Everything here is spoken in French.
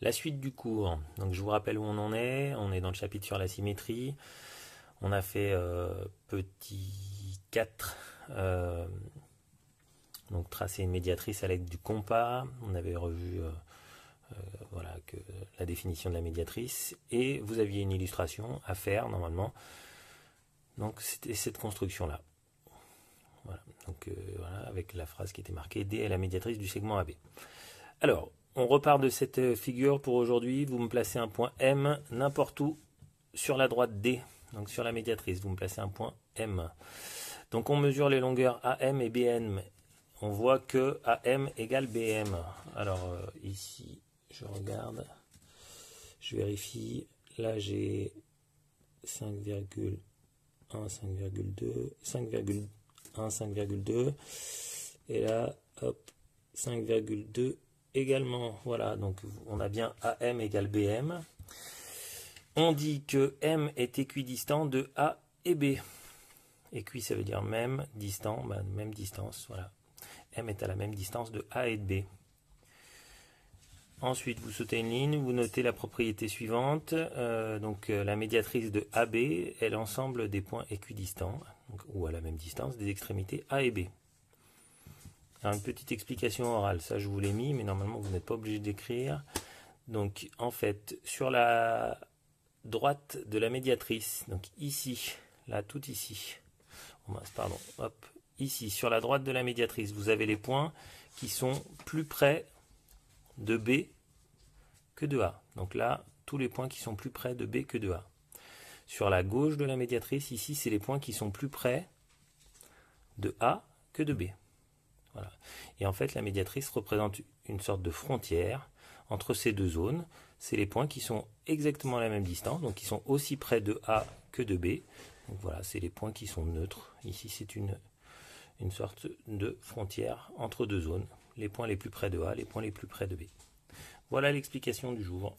La suite du cours. Donc je vous rappelle où on en est. On est dans le chapitre sur la symétrie. On a fait petit 4. Donc tracer une médiatrice à l'aide du compas. On avait revu voilà, que la définition de la médiatrice. Et vous aviez une illustration à faire normalement. Donc c'était cette construction-là. Voilà. Donc voilà, avec la phrase qui était marquée D est la médiatrice du segment AB. Alors, on repart de cette figure pour aujourd'hui. Vous me placez un point M n'importe où sur la droite D, donc sur la médiatrice. Vous me placez un point M. Donc on mesure les longueurs AM et BM. On voit que AM égale BM. Alors ici, je regarde, je vérifie. Là j'ai 5,1, 5,2, 5,1, 5,2. Et là, hop, 5,2 également. Voilà, donc on a bien AM égale BM. On dit que M est équidistant de A et B. Équi, ça veut dire même, distant, même distance. Voilà. M est à la même distance de A et de B. Ensuite, vous sautez une ligne, vous notez la propriété suivante. La médiatrice de AB est l'ensemble des points équidistants, donc, ou à la même distance, des extrémités A et B. Alors, une petite explication orale, ça je vous l'ai mis, mais normalement vous n'êtes pas obligé d'écrire. Donc en fait, sur la droite de la médiatrice, donc ici, là tout ici, pardon, hop, ici, sur la droite de la médiatrice, vous avez les points qui sont plus près de B que de A. Donc là, tous les points qui sont plus près de B que de A. Sur la gauche de la médiatrice, ici, c'est les points qui sont plus près de A que de B. Voilà. Et en fait, la médiatrice représente une sorte de frontière entre ces deux zones. C'est les points qui sont exactement à la même distance, donc qui sont aussi près de A que de B. Donc voilà, c'est les points qui sont neutres. Ici, c'est une sorte de frontière entre deux zones. Les points les plus près de A, les points les plus près de B. Voilà l'explication du jour.